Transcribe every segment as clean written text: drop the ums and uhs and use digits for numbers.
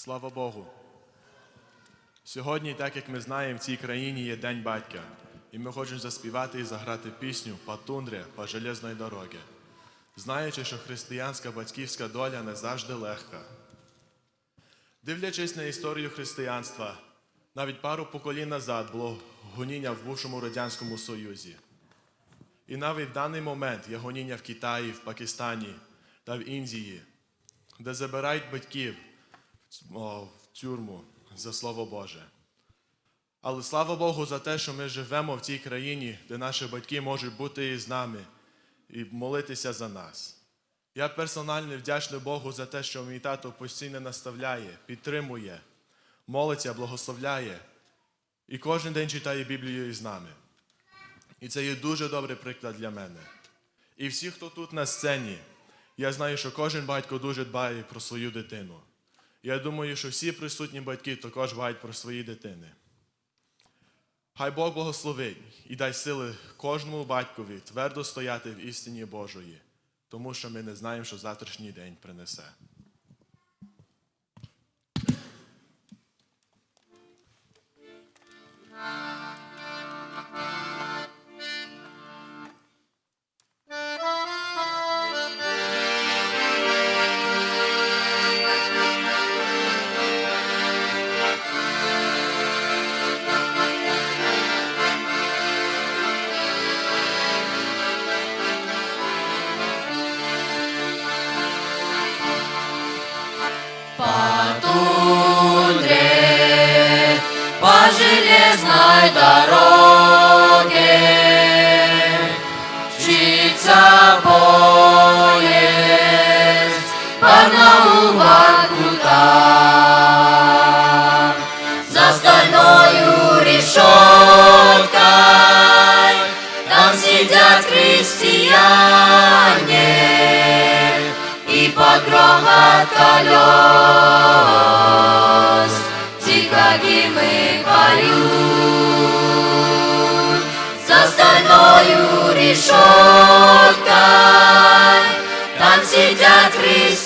Слава Богу! Сьогодні, так як ми знаємо, в цій країні є День батька. І ми хочемо заспівати і заграти пісню «По тундре, по железной дороге», знаючи, що християнська батьківська доля не завжди легка. Дивлячись на історію християнства, навіть пару поколінь назад було гоніння в бувшому Радянському Союзі. І навіть в даний момент є гоніння в Китаї, в Пакистані та в Індії, де забирають батьків в тюрму за Слово Боже. Але слава Богу за те, що ми живемо в цій країні, де наші батьки можуть бути із нами і молитися за нас. Я персонально вдячний Богу за те, що мій тато постійно наставляє, підтримує, молиться, благословляє і кожен день читає Біблію із нами. І це є дуже добрий приклад для мене. І всі, хто тут на сцені, я знаю, що кожен батько дуже дбає про свою дитину. Я думаю, що всі присутні батьки також дбають про свої дитини. Хай Бог благословить і дай сили кожному батькові твердо стояти в істині Божої, тому що ми не знаємо, що завтрашній день принесе. По железной дороге мчится поезд, Барнаул, куда за стальною решеткой там сидят крестьяне и под грохот колес тихо гимны поют. За стальною решеткой там сидят христиане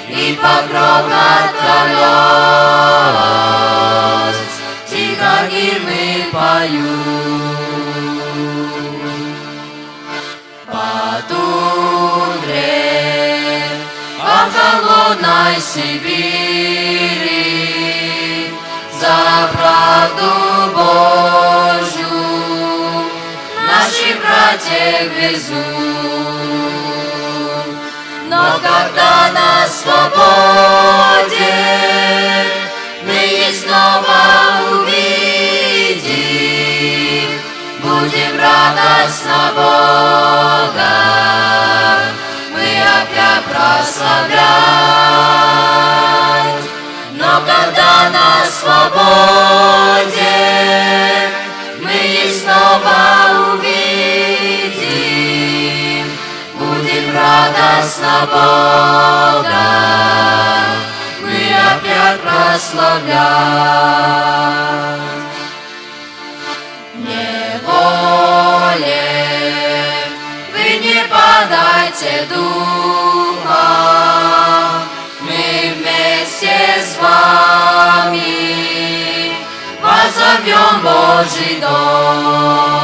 и под грохот колес тихо гимны поют. По тундре, по холодной Сибири за правду Божью наши братья везут. Но когда на свободе мы их снова увидим, будем радостно Бога опять прославлять. Но когда на свободе мы их снова увидим, будем радостно Бога мы опять прославлять. Неволе вы не падайте духа, мы вместе с вами возовем Божий дом.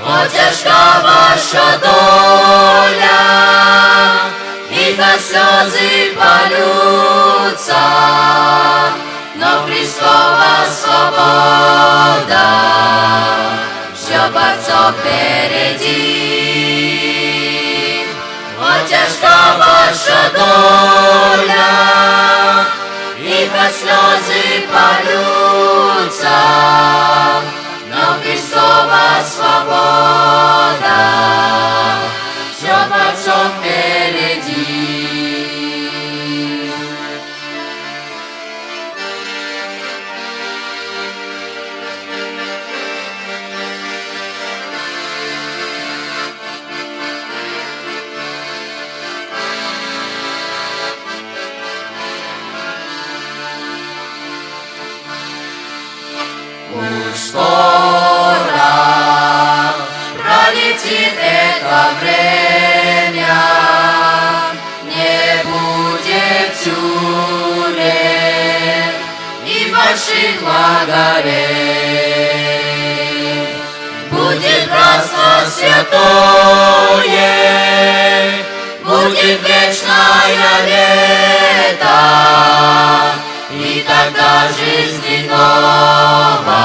О, тяжка ваша доля, и как слезы польются, но Христова свобода ждет борцов впереди. О, тяжка ваша доля, и как слезы польются, но Христова свобода ждет борцов впереди. Скоро пролетит это время, не горе. Будет братство святое, будет вечное лето, и тогда жизни новой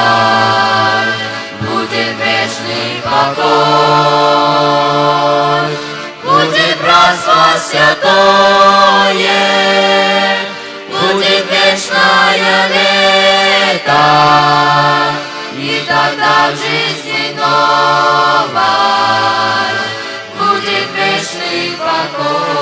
будет вечный покой. Будет братство святое, будет вечное лето, и тогда в жизни новой будет вечный покой.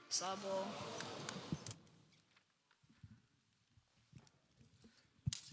Слава Богу.